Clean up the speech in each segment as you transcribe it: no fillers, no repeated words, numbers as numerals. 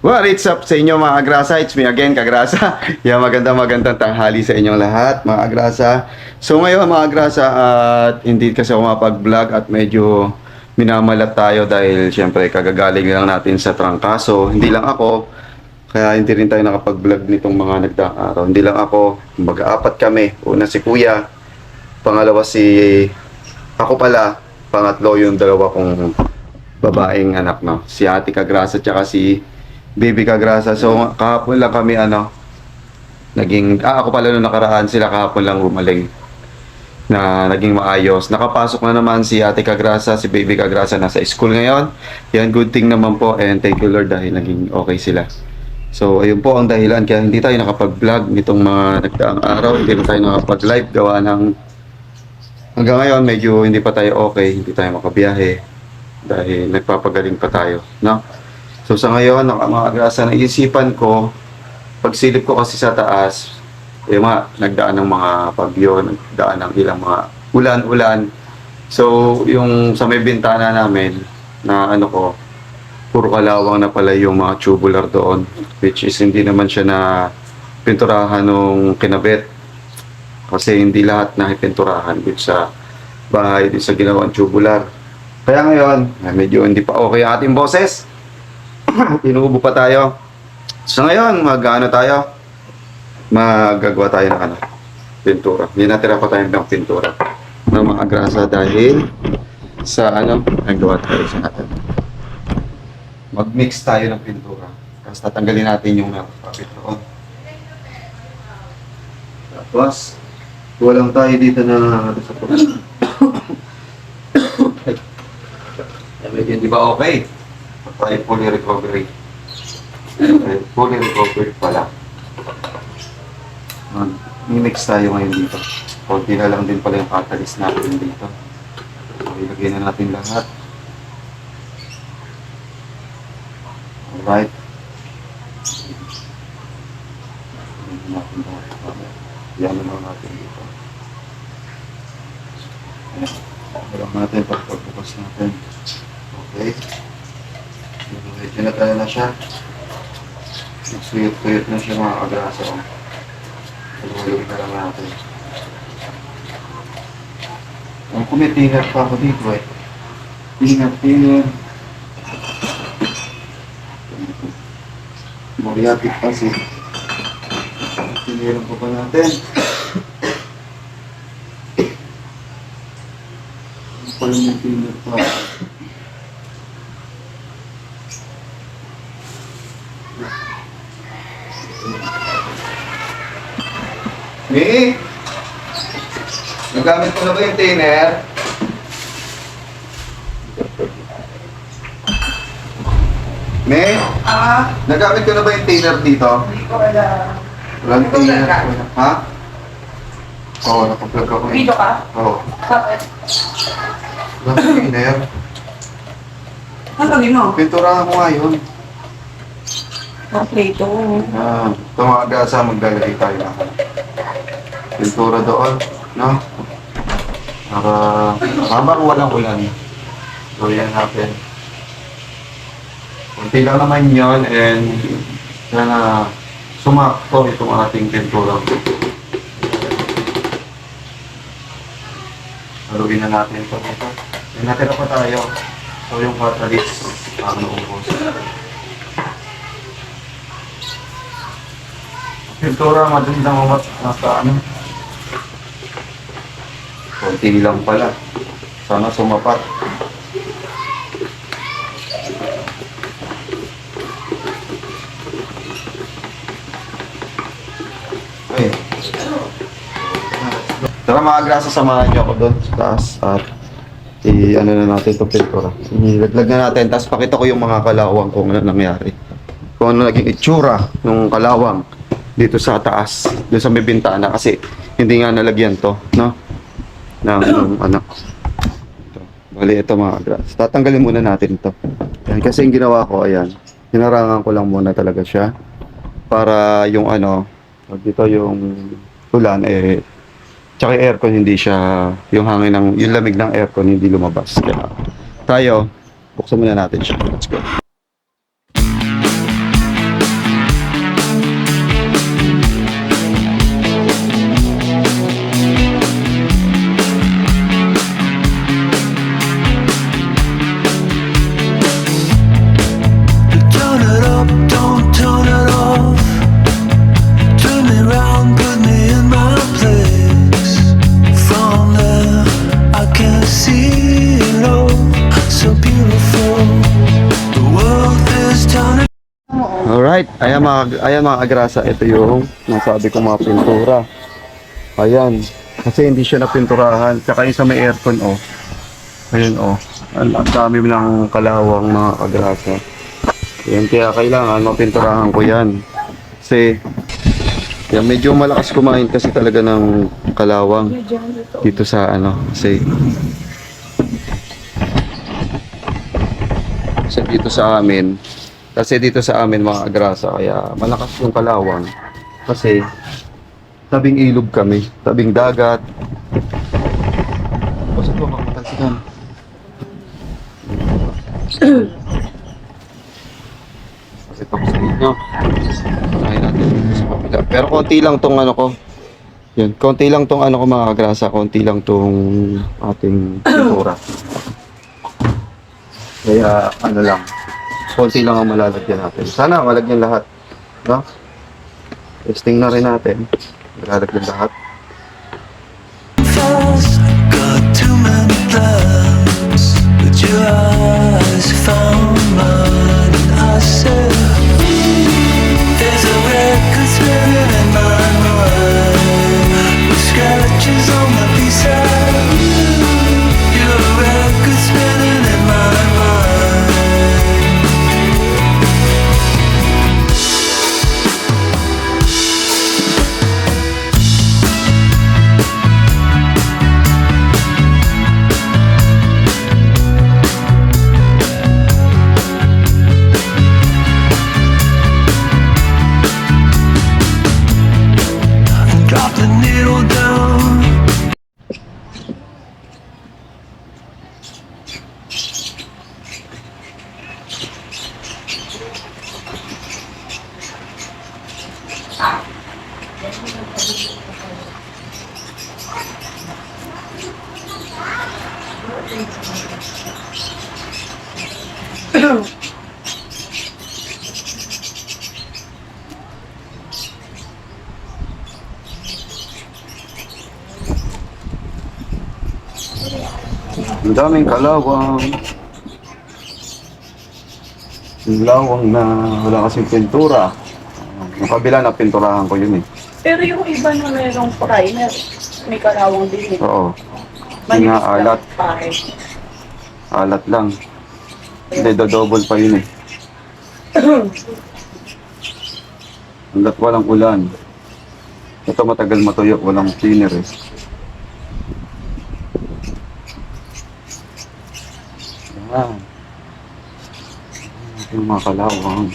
What's up sa inyo mga agrasa? It's me again, Kagrasa. Magandang tanghali sa inyong lahat, mga agrasa. So ngayon mga agrasa, at hindi kasi ako mapag-vlog at medyo minamalat tayo dahil syempre kagagaling lang natin sa trangkaso. Hindi lang ako, kaya hindi rin tayo nakapag-vlog nitong mga nagdaang araw. Hindi lang ako, mag-aapat kami. Una si Kuya, pangalawa si ako pala, pangatlo yung dalawa kong babaeng anak, no? Si Ate Kagrasa tsaka si Baby Kagrasa. So kahapon lang kami ako pala nung nakaraan, sila kahapon lang gumaling na naging maayos. Nakapasok na naman si Ate Kagrasa, si Baby Kagrasa nasa school ngayon. Yan, good thing naman po, and thank you Lord dahil naging okay sila. So ayun po ang dahilan kaya hindi tayo nakapag-vlog nitong mga nagdaang araw. Hindi tayo nakapag-live gawa ng hanggang ngayon medyo hindi pa tayo okay, hindi tayo makabiyahe dahil nagpapagaling pa tayo, no? So sa ngayon, mga agrasa, naisipan ko, pagsilip ko kasi sa taas, nagdaan ng mga bagyo, nagdaan ng ilang mga ulan-ulan. So yung sa may bintana namin, na puro kalawang na pala yung mga tubular doon, which is hindi naman siya na pinturahan nung kinabit. Kasi hindi lahat na ipinturahan dito sa bahay, dito sa ginawang tubular. Kaya ngayon, medyo hindi pa okay ang ating boses. Inuubo pa tayo. So ngayon, magagawa tayo ng pintura. Hindi natira pa tayo ng pintura ng mga grasa dahil sa nagawa tayo sa natin. Mag-mix tayo ng pintura. Tapos tatanggalin natin yung nakapapit doon. Tapos, walang tayo dito na sa puno. Hindi ba okay? Tayo fully recovery. Fully recovered pala. Mimix tayo ngayon dito. Kunti na lang din pala yung catalyst natin dito. So, ilagay na natin lahat. Alright. Yan naman natin dito. Ayan natin pagbukas natin. Okay. Medyo natala na siya. Nagsuyot-tuyot na siya mga agrasa. Pagulogin na lang natin. Kung may tingat pa ako dito Tingat. Moriapit kasi. Tinilang pa natin. Pala may tingat pa. May? Nagamit ko na ba yung thinner? May? Nagamit ko na ba yung thinner dito? Hindi ko alam. Walang thinner. Ha? Oo, nakaplug ako. Video ka? Oo. Bakit? Walang thinner. Ano gawin mo? Pinturahan ko nga yun. Okay, ito. Ito mga gasa, maglalagay tayo na pintura doon, no? Habang walang ulan. So yan natin. Kunti lang naman yun, and sana sumakto itong ating pintura. Haluin na natin ito dito. Natira pa tayo. So yung catalyst, naubos. Pintura, madundang nasa konti lang pala. Sana sumapat. Okay. Tara mga grasa, samahan niyo ako doon sa taas at na natin itong pintura. Ilaglag na natin, tapos pakita ko yung mga kalawang kung ano nangyari. Kung ano naging itsura ng kalawang dito sa taas, doon sa may bintana, kasi hindi nga nalagyan to, no? Bali, ito mga grass. Tatanggalin muna natin ito. Yan, kasi yung ginawa ko, ayan, hinarangan ko lang muna talaga siya para yung dito yung ulan, tsaka yung aircon hindi siya, yung lamig ng aircon hindi lumabas. Kaya tayo, buksan muna natin siya. Let's go. Alright, ayan mga agrasa, ito yung nasabi ko mga pintura. Ayan, kasi hindi siya napinturahan. Tsaka yung sa may aircon, oh. Ayan, oh. Ang dami ng kalawang mga agrasa. Ayan, kaya kailangan mapinturahan ko yan. Kasi, yan, medyo malakas kumain kasi talaga ng kalawang dito sa ano, kasi dito sa amin mga agrasa, kaya malakas yung kalawang kasi tabing ilog kami, tabing dagat. Basta po makatalsikan. Kasi ito ko sa inyo. Unahin natin dito sa kapila. Pero konti lang tong ano ko. Yun, konti lang tong ano ko mga agrasa, konti lang tong ating pintura. Kaya ano lang, konti lang ang malalagyan natin. Sana malagyan lahat, no? Testing na rin natin. Malalagyan lahat. Got too many plans, but your eyes found mine, and I said, there's a record spinning in my mind, with scratches on my pieces. You're a record spinning in my mind. Drop the needle down. Ang daming kalawang. Yung lawang na wala kasing pintura. Yung kabila na pinturahan ko yun eh. Pero yung iba na merong primer, may kalawang din eh. Oo. Yung nga alat. Pare. Alat lang. Hindi, double pa yun eh. Hanggat walang ulan. Ito matagal matuyo, walang cleaner eh. Yan. Ito yung mga kalawang.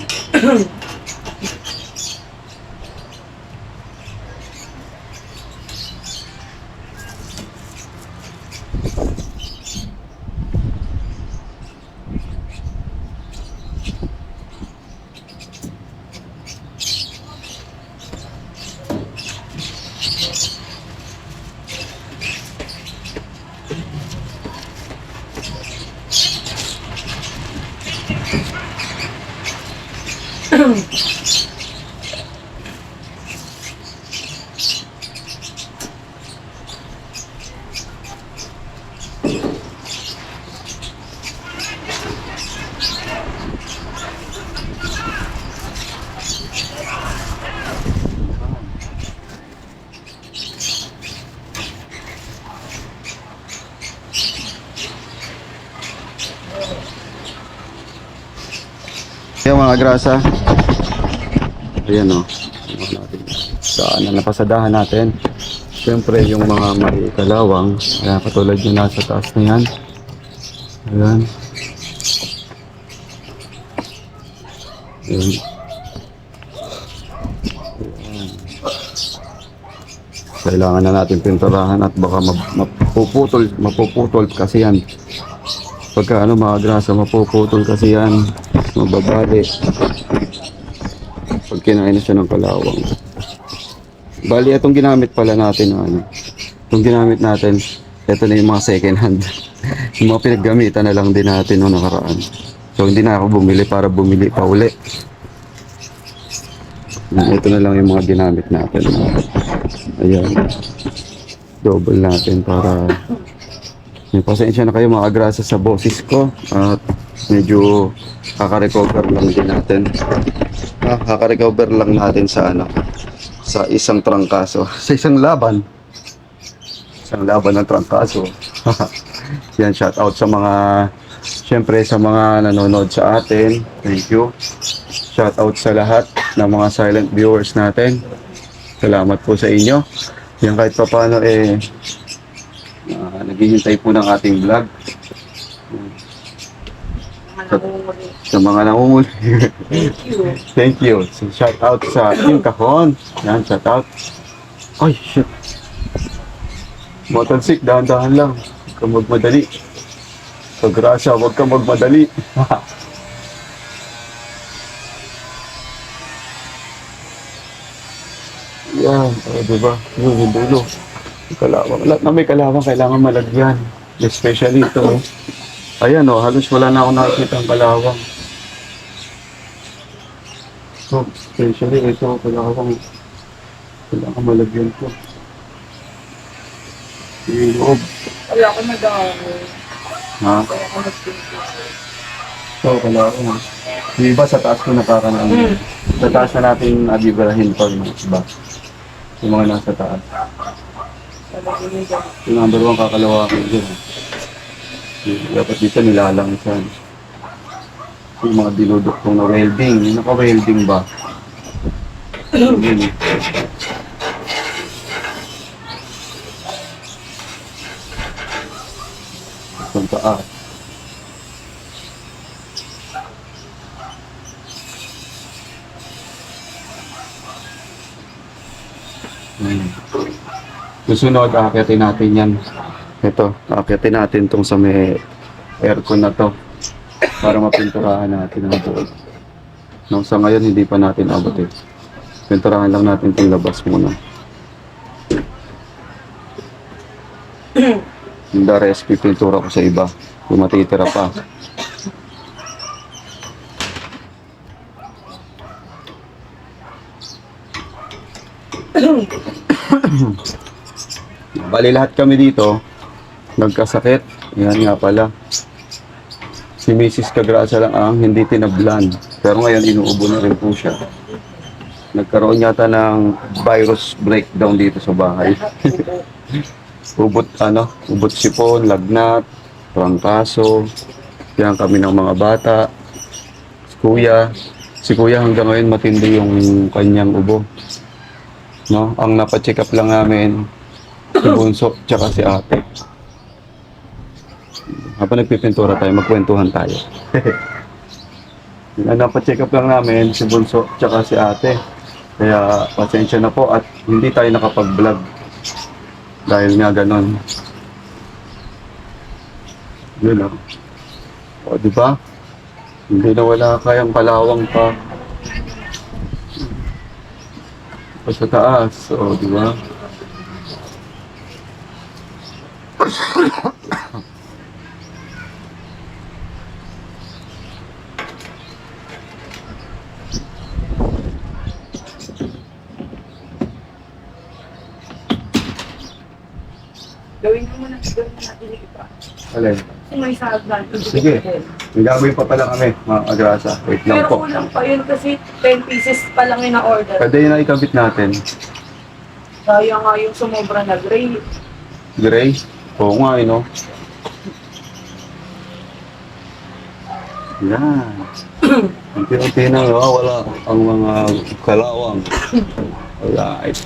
Yung mga grasa. Ayan o. Saan na napasadahan natin. Siyempre yung mga may kalawang. Ayan, katulad yung nasa taas na yan. Ayan. Ayan. Ayan. Kailangan na natin pinturahan at baka mapuputol kasi yan. Pagka ano mga grasa, mapuputol kasi yan. Mababali. Pag kinain na siya ng kalawang. Bali, itong ginamit pala natin, ano, itong ginamit natin, ito na yung mga second hand. Yung mga pinaggamitan na lang din natin noong nakaraan. So, hindi na ako bumili para bumili pa uli. Ito na lang yung mga ginamit natin. Ayan. Double natin para... May pasensya na kayo mga agrasa sa boses ko. At medyo kaka-recover lang din natin. kaka-recover lang natin sa ano, sa isang trangkaso, sa isang laban. Isang laban ng trangkaso. Yan, shout out sa mga, syempre sa mga nanonood sa atin. Thank you. Shout out sa lahat ng mga silent viewers natin. Salamat po sa inyo. Yan, kahit pa paano naghihintay po ng ating vlog. Sa mga nangunguli. Thank you. Thank you. So, shout out sa Team Kahon. Yan, shout out. Ay, shit. Motor sick, dahan-dahan lang. Huwag kang magmadali. Kagrasya, huwag kang magmadali. Yan, diba? Yung dulo. Kalawang. Lahat na may kalawang kailangan malagyan. Especially ito. Ayan halos wala na ako nakikita ang kalawang. So, especially ito, kalawang. Kailangan malagyan ko. Yung loob. Wala ko nag-aaral. Ha? Kaya ako nag-pinto. So, kalawang. Yung iba sa taas ko nakakanan. Sa taas na natin abibarahin pa yung iba. Yung mga nasa taas. Talaga yung ganun. Yung number 1 kakalawangin dyan. Dapat dito nilalangisan. Yung mga dinuduktong na welding. Yung naka-welding ba? Yun. Itong taas. Susunod, aakyatin natin yan. Ito, aakyatin natin tong sa may aircon na to para mapinturahan natin ang buo. No, sa ngayon, hindi pa natin abutin. Pinturahan lang natin itong labas muna. Yung the rest, pipintura ko sa iba. Kung matitira pa. Bali lahat kami dito nagkasakit. Yan nga pala. Si Mrs. Cagrasa lang ang hindi tinablan. Pero ngayon inuubo na rin po siya. Nagkaroon yata ng virus breakdown dito sa bahay. Ubot sipon, lagnat, trangkaso. Yan kami ng mga bata. Si Kuya hanggang ngayon matindi yung kanyang ubo. No? Ang napacheck up lang namin si Bunso tsaka si Ate. Habang nagpipintura tayo, magkwentuhan tayo. Ang napacheck up lang namin si Bunso tsaka si Ate. Kaya pasensya na po at hindi tayo nakapag-vlog. Dahil nga ganon. Yun o. O diba? Hindi na wala kayang kalawang pa. Pa sa taas. O diba? Gawin mo muna, gawin mo natin yung iba. Alin? Kung may sagdan, Sige. May gagawin pa pala kami, mga agrasa. Wait lang pero po. kulang pa yun kasi 10 pieces pa lang yung na-order. Pwede yun na ikabit natin. Kaya nga yung sumobra na gray. Gray? Oo nga, no? Yan. Unti-unti na wala ang mga kalawang. Alright.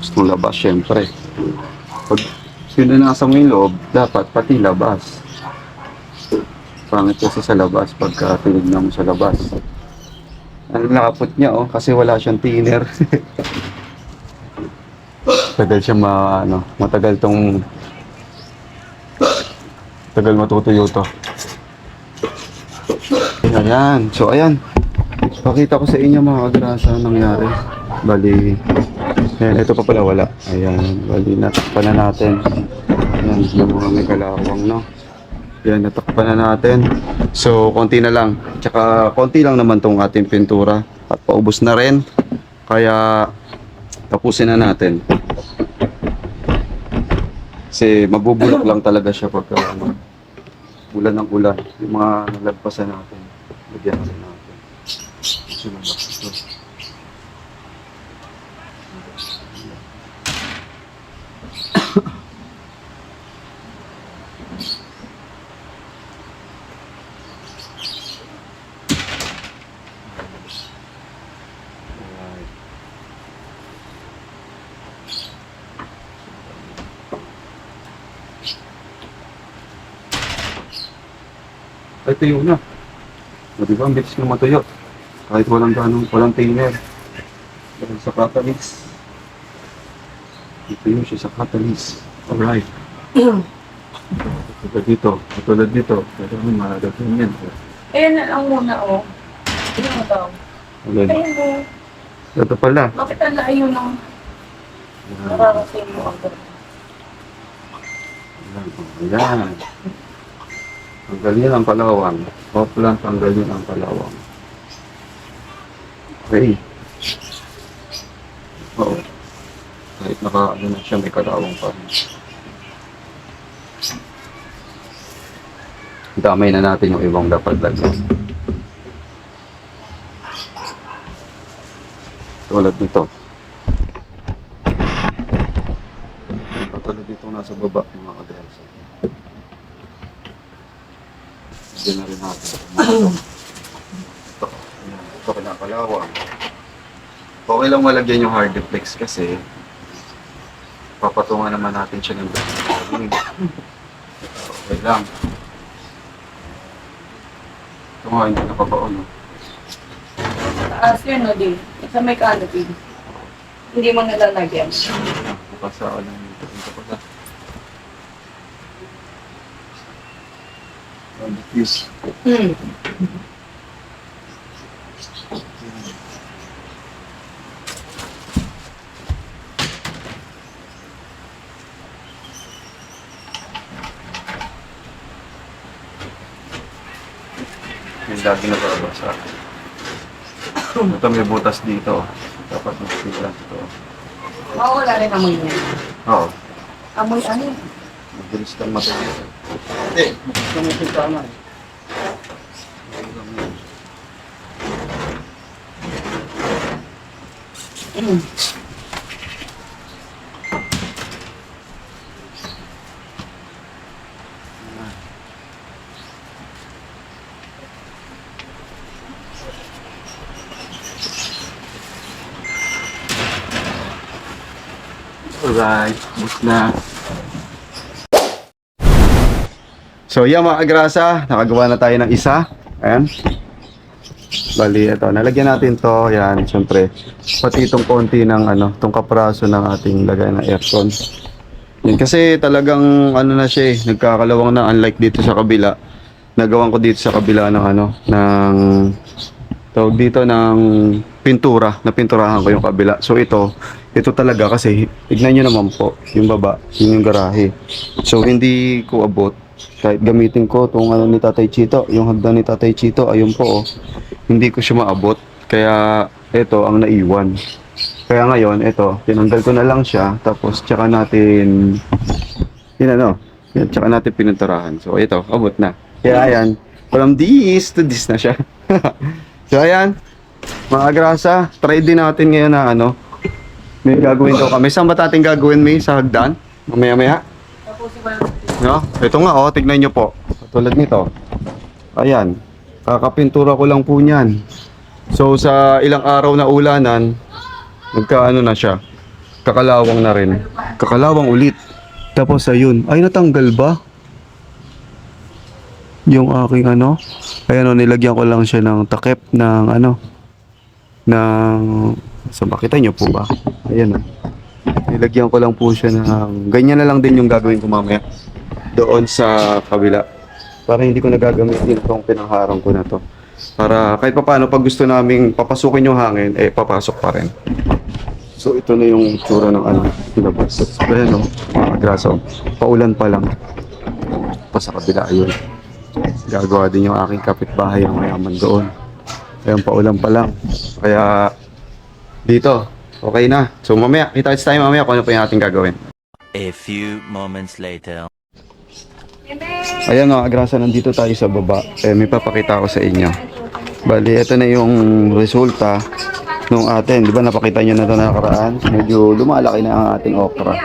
Gusto labas, syempre. Pag sinunasa mo yung loob, dapat pati labas. Pangit kasi sa labas pagka tinignan mo sa labas. Ang nakapot niya, kasi wala siyang thinner. Tagal siya matagal tagal matutuyo to. Ayan. So, ayan. Pakita ko sa inyo mga agrasa nangyari. Bali, ayan, ito pa pala wala. Ayan, bali, natakpan na natin. Ayan, yung mga may kalawang, no? Ayan, natakpan na natin. So, konti na lang. Tsaka, konti lang naman tong ating pintura. At paubos na rin. Kaya, tapusin na natin. Kasi, mabubulok lang talaga siya pagka, ulan ng ulan. Yung mga nalagpasan natin. Lagyan natin natin. Sino ba ito? Ay, tuyo na. O, diba, ang bilis na matuyo. Kahit walang tainer. Dahil sa catalyst. Ituyo siya sa catalyst. Alright. Katulad dito. Pero ano, malagagyan yan. Ayan na lang muna, oh. Ano mo daw? Alright. Ayan mo. Ito pala. Bakit ang layo ng nakarating mo agad? Ayan. Tanggal niya ang kalawang. Offline, tanggal niya ang kalawang. Okay. Oo. Kahit ano na siya, may kalawang pa rin. Damay na natin yung ibang dapat lagyan. Tulad nito. Tulad dito nasa baba, mga kadresa. Diyan na rin natin. Ito kinakalawang. Okay lang malagyan yung hard deflex kasi papatungan naman natin siya ng dami. Okay lang. Ito nga, hindi napapaon. No? Taas yun, no, din. Sa may canopy. Hindi mo nalalagyan. Pasa lang dito. Ito pala. Diffuse. Yung lagi nababasa. Ito may butas dito. Dapat magsilang ito. Mawala rin amoy niya. Oo. Amoy ano? Mabilis kang matuloy. Hindi, mabilis kang matuloy. Alright, bus na. So yan mga kagrasa, nakagawa na tayo ng isa. Ayan. Bali, ito, nalagyan natin to. Yan, syempre. Pati itong konti ng itong kapraso ng ating lagay ng aircon. Yan, kasi talagang na siya nagkakalawang na, unlike dito sa kabila. Nagawan ko dito sa kabila ng ng tawag dito ng pintura, napinturahan ko yung kabila. So ito talaga kasi tignan nyo naman po yung baba, yun yung garahe. So hindi ko abot kahit gamitin ko itong ni Tatay Chito, yung hagdan ni Tatay Chito, ayun po hindi ko siya maabot. Kaya ito ang naiwan. Kaya ngayon ito, tinanggal ko na lang siya, tapos tsaka natin tsaka natin pininturahan. So ito, abot na. Kaya ayan, from this to this na siya. So ayan, mga grasa, try din natin ngayon na may gagawin daw kami. Saan ba natin gagawin, May? Sa hagdan? Mamaya-maya? No? Ito nga, tignan nyo po. Tulad nito. Ayan, kakapintura ko lang po niyan. So sa ilang araw na ulanan, nagkaano na siya. Kakalawang na rin. Kakalawang ulit. Tapos ayun, ay natanggal ba? Yung aking ayan nilagyan ko lang siya ng takip ng so makita nyo po ba? Ayan nilagyan ko lang po siya ng ganyan na lang din yung gagawin ko mamaya doon sa kabila para hindi ko nagagamitin itong pinangharang ko na to para kahit paano pag gusto naming papasukin yung hangin papasok pa rin. So ito na yung tsura ng pinabas. Ayan mga graso, paulan pa lang pa sa kabila. Ayun, gagawa din yung aking kapitbahay ang mayaman doon. Ayan, paulan pa lang. Kaya dito, okay na. So mamaya, kita tayo mamaya kung ano pa yung ating gagawin. A few moments later. Ayan mga agrasa, nandito tayo sa baba. May papakita ako sa inyo. Bali, ito na yung resulta nung atin. Di ba napakita nyo na ito nakaraan? Medyo lumalaki na ang ating okra.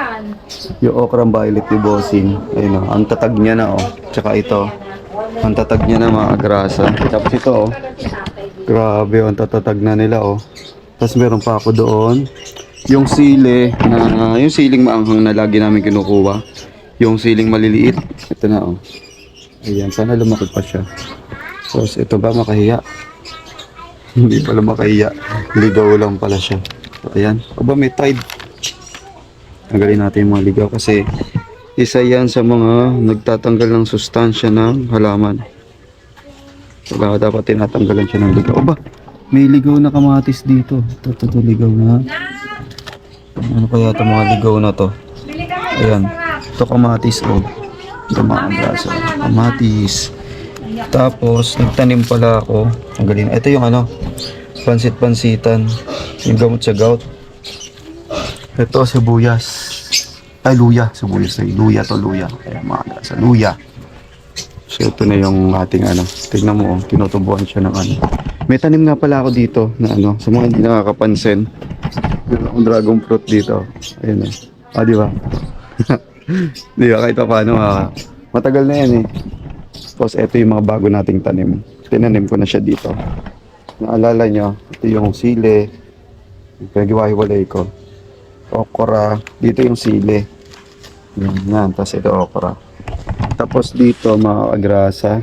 Yung okra violet ni Bossing. Ayun o, ang tatag niya na o. Tsaka ito, ang tatag niya na mga grasa. Tapos ito o. Grabe, ang tatatag na nila o. Tapos meron pa ako doon. Yung sili, yung siling maanghang na lagi namin kinukuha. Yung siling maliliit. Ito na o. Ayan, sana lumaki pa siya. Tapos ito ba makahiya? Hindi pala makahiya. Ligaw lang pala siya. Ayan. Aba may tide. Tanggalin natin yung mga ligaw kasi isa yan sa mga nagtatanggal ng sustansya ng halaman. Kaya dapat tinatanggalan siya ng ligaw. Aba, may ligaw na kamatis dito. Ito ligaw na. Ano kaya ito mga ligaw na to? Ayan. Ito kamatis o. Ito mga braso. Kamatis. Tapos, nagtanim pala ako. Ang galing. Ito yung ano, pansit-pansitan. Yung gamot sa gout. Ito, sibuyas. Ay, luya. Sibuyas ay luya to, luya. Ayan, mga sa luya. So, ito na yung ating ano. Tignan mo, tinutubuan siya ng ano. May tanim nga pala ako dito na ano, sa mga hindi nakakapansin. Yung dragon fruit dito. Ayan o. Di ba? Di ba, kahit pa paano, matagal na yan eh. Tapos ito yung mga bago nating tanim. Tinanim ko na siya dito. Naalala nyo, ito yung sili. Pag-iwahiwalay ko. Okra. Dito yung sili. Yan. Tapos ito okra. Tapos dito mga agrasa.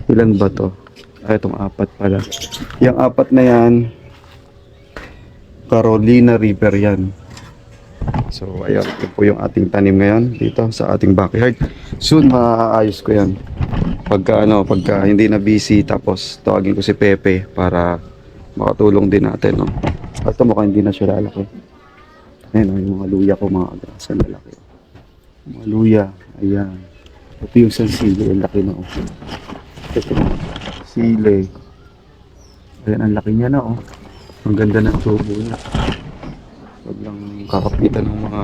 Ilan ba to? Ay, itong apat pala. Yung apat na yan, Carolina Reaper yan. So, ayun. Ito po yung ating tanim ngayon dito sa ating backyard. Soon, maaayos ko yan. Pagka hindi na busy, tapos tawagin ko si Pepe para makatulong din natin, no. Ito mukhang hindi na siya lalaki. Ayan, yung mga luya ko, mga agrasa na laki. Mga luya, ayan. Ito yung sili, ang laki na, oh. Ito, sili. Ayan, ang laki niya na, oh. Ang ganda ng tubo niya. Huwag lang kakapitan ng mga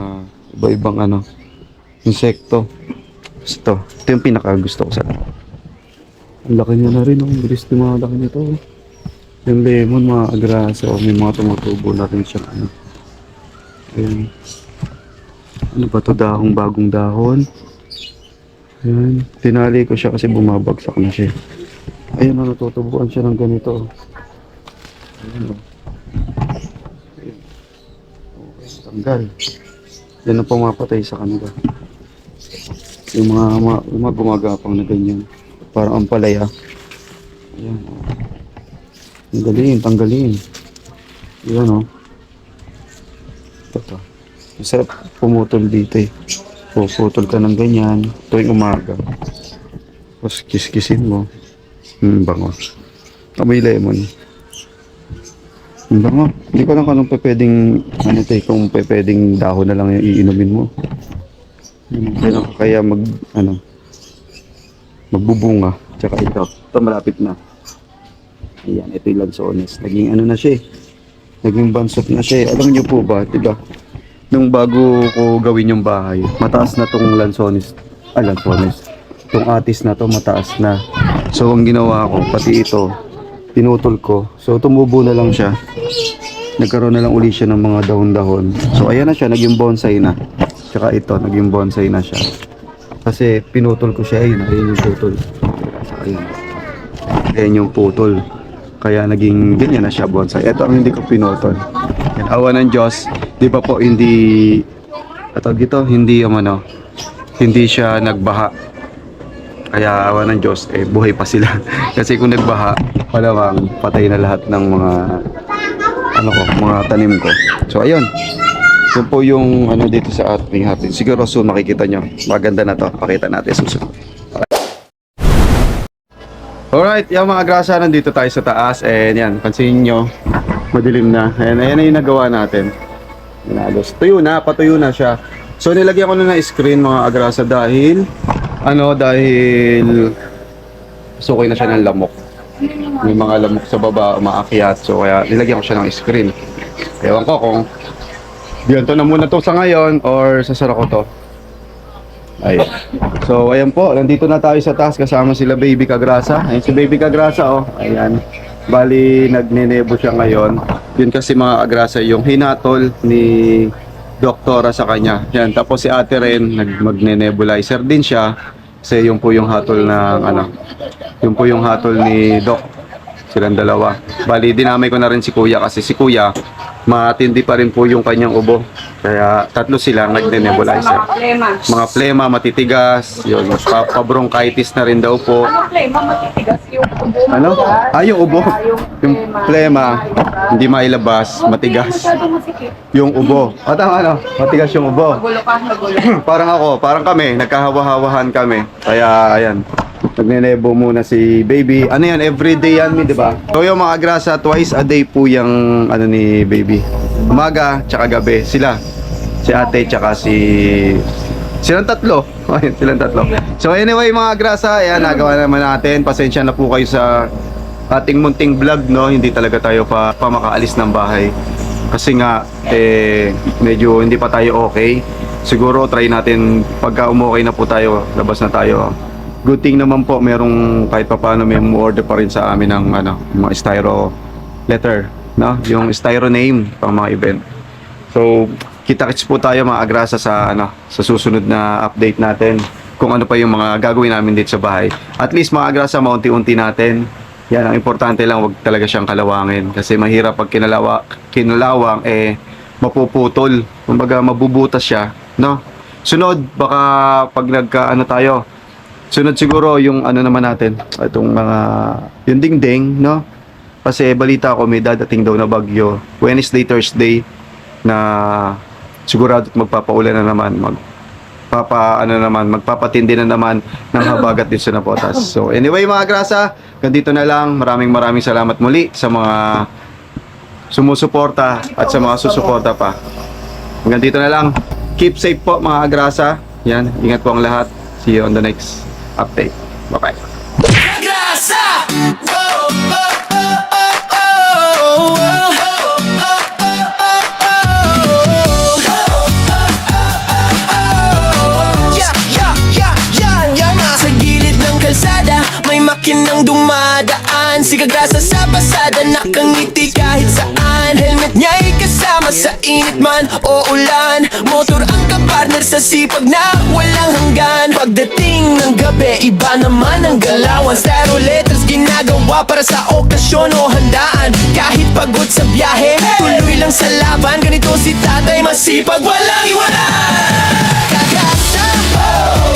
iba-ibang insekto. Ito yung pinaka-gusto ko sa lahat. Ang laki niya na rin, ang bilis lumalaki nito. Yung lemon, mga agrasa, may mga tumutubo na rin siya. Ayan. Ano ba ito? Bagong dahon. Ayan. Tinali ko siya kasi bumabagsak na siya. Ayan, natutubuan siya ng ganito. Ayan, oh. Ayan. Okay, tanggal. Yan ang pumapatay sa kanila. Yung mga gumagapang na ganyan. Parang ampalaya. Ayan, oh. Tanggalin. Ayan, oh. Ito. Masarap pumutol dito eh. Puputol ka ng ganyan tuwing umaga. Tapos kiskisin mo. Bango. Amoy lemon. Bango. Hindi ko lang kung anong kung pwedeng dahon na lang yung iinumin mo. Kaya magbubunga. Tsaka ito malapit na. Ayan, ito yung lansones. Naging na siya eh. Naging bansot na siya eh. Alam niyo po ba, diba? Nung bago ko gawin yung bahay, mataas na tong lansones. Itong atis na to, mataas na. So, ang ginawa ko, pati ito, pinutol ko. So, tumubo na lang siya. Nagkaroon na lang uli siya ng mga dahon-dahon. So, ayan na siya, naging bonsai na. Tsaka ito, naging bonsai na siya. Kasi pinutol ko siya, ayun yung putol. Ayan yung putol. Kaya naging ganyan na siya bonsai. Ito ang hindi ko pinutol. Yan, awa ng Diyos. Di ba po hindi hindi siya nagbaha. Kaya awa ng Diyos, buhay pa sila. Kasi kung nagbaha, malamang patay na lahat ng mga mga tanim ko. So ayun. Yun po yung dito sa ating hapin. Siguro soon makikita nyo. Maganda na to. Pakita natin susunod. Alright, yung mga grasa, nandito tayo sa taas. And yan, pansinin nyo, madilim na. Ayan na yung nagawa natin. Tuyo na, patuyo na siya. So nilagyan ko na ng screen mga agrasa dahil sukay na siya ng lamok. May mga lamok sa baba umaakyat. So kaya nilagyan ko siya ng screen. Ewan ko kung ganito na muna to sa ngayon or sasara ko to. Ayun. So ayan po, nandito na tayo sa taas kasama sila Baby Kagrasa. Ayun si Baby Kagrasa, oh. Ayan. Bali, nagnenebo siya ngayon. Yun kasi mga agrasa, yung hinatol ni doktora sa kanya. Yan, tapos si ate rin, magne-nebulizer din siya. Kasi yun po yung hatol ng yun po yung hatol ni Doc. Silang dalawa. Bali, dinamay ko na rin si Kuya kasi si Kuya, matindi pa rin po yung kanyang ubo. Kaya tatlo sila nagne-nebulizer. Mga plema. Mga plema, matitigas, yun, pa-bronchitis na rin daw po. Ano plema matitigas? Yung ubo. Ano? Yung ubo. Yung Yung plema, hindi mailabas, matigas. Masyadong masikip. Yung ubo. Tama, matigas yung ubo. Magulo ka, magulo. Parang ako, parang kami, nagkahawa-hawahan kami. Kaya, ayan, nagnenebo muna si baby. Ano yan, everyday yan, di ba? So yung mga grasa, twice a day po yung ni baby. Umaga, tsaka gabi. Sila. Si ate, tsaka silang tatlo. Ayun, silang tatlo. So anyway, mga grasa, ayan, nagawa naman natin. Pasensya na po kayo sa ating munting vlog, no? Hindi talaga tayo pa makaalis ng bahay. Kasi nga, medyo hindi pa tayo okay. Siguro try natin pagka umokay na po tayo, labas na tayo. Good thing naman po, merong kahit pa paano may order pa rin sa amin ng mga styro letter, no? Yung styro name pang mga event. So, kita-kits po tayo mga agrasa sa sa susunod na update natin kung ano pa yung mga gagawin namin dito sa bahay. At least mga agrasa, maunti-unti natin. Yan, ang importante lang, wag talaga siyang kalawangin kasi mahirap pag kinalawang mapuputol. Kumbaga mabubutas siya, no? Sunod, baka pag tayo, sunod siguro yung naman natin, itong mga yung dingding, no? Kasi balita ko may dadating daw na bagyo Wednesday, Thursday na sigurado magpapaulan na naman, magpapatindi na naman ng habagat dito sa Napotas. So anyway mga grasa, ganito na lang. Maraming salamat muli sa mga sumusuporta at sa mga susuporta pa. Hanggang dito na lang. Keep safe po mga grasa. Yan, ingat po ang lahat. See you on the next update. Bye-bye. Grasa! Oh, oh, oh, oh, oh, oh. Nasa gilid ng kalsada, may makinang dumadaan. Si Kagrasa sa pasada, nakangiti kahit saan. Helmet niya'y kasama sa init man o ulan. Motor ang kapartner sa sipag na walang hanggan. Pagdating ng gabi, iba naman ang galawan. Styro letters ginagawa para sa okasyon o handaan. Kahit pagod sa biyahe, tuloy lang sa laban. Ganito si tatay, masipag, walang iwanan. Kagrasa,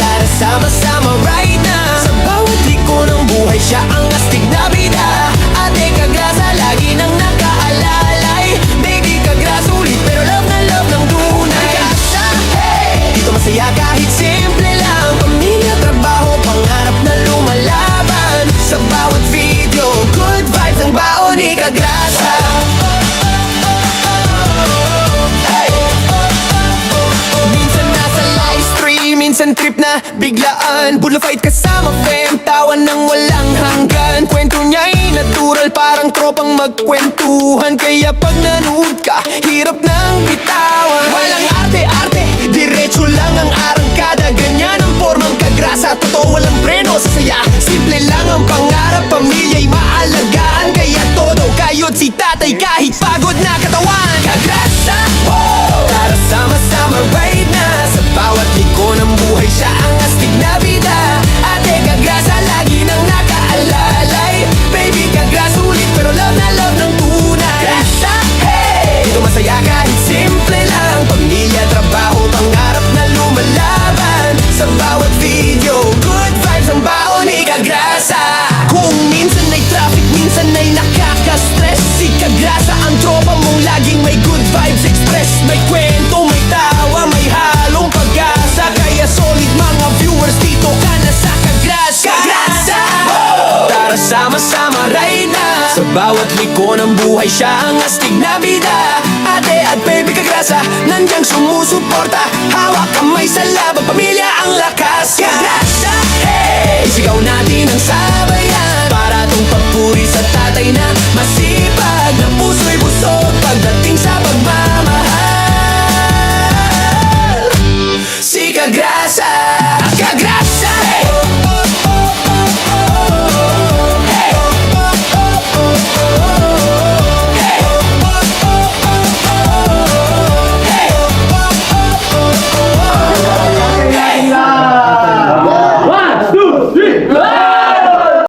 tara sama-sama right now. Sa bawat liko ng buhay, siya ang astig na bida. Ate Kagrasa, lagi nang nakaalalay. Baby Kagrasa, ulit pero love na love ng tunay. Kagrasa, hey! Dito masaya kahit simple lang. Pamilya, trabaho, pangarap na lumalaban. Sa bawat video, good vibes ang baon ni Kagrasa. Minsan nasa live stream, minsan trip na biglaan. Bulo fight kasama fam, tawan ng walang hanggan. Kwento niya'y natural, parang tropang magkwentuhan. Kaya pag nanood ka, hirap nang bitawan. Walang arte-arte, diretso lang ang arangkada. Ganyan ang formang Kagrasa, totoo walang preno sa saya. Simple lang ang pangarap, pamilya'y maalagaan. Kaya todo kayod si tatay kahit pagod na katawan. Kagrasa, tara sama-sama right na. Sa bawat liko ng buhay, siya ang astig na bida. Ate Kagrasa, lagi nang nakaalalay. Baby Kagrasa, ulit pero love na love ng tunay. Kagrasa, hey! Dito masaya kahit simple lang. Pamilya, trabaho, pangarap na lumalaban. Sa bawat video, good vibes ang baon ni Kagrasa. Kung minsan ay traffic, minsan ay nakaka-stress, si Kagrasa ang tropa mong laging may good vibes express. May kwento, may tawa, may halong pag-asa. Kaya solid mga viewers, dito ka na sa Kagrasa. Kagrasa! Tara sama-sama right na. Sa bawat liko ng buhay, siya ang astig na bida. Ate at baby Kagrasa, nandiyan sumusuporta. Hawak kamay sa laban, pamilya ang lakas. Kagrasa, hey!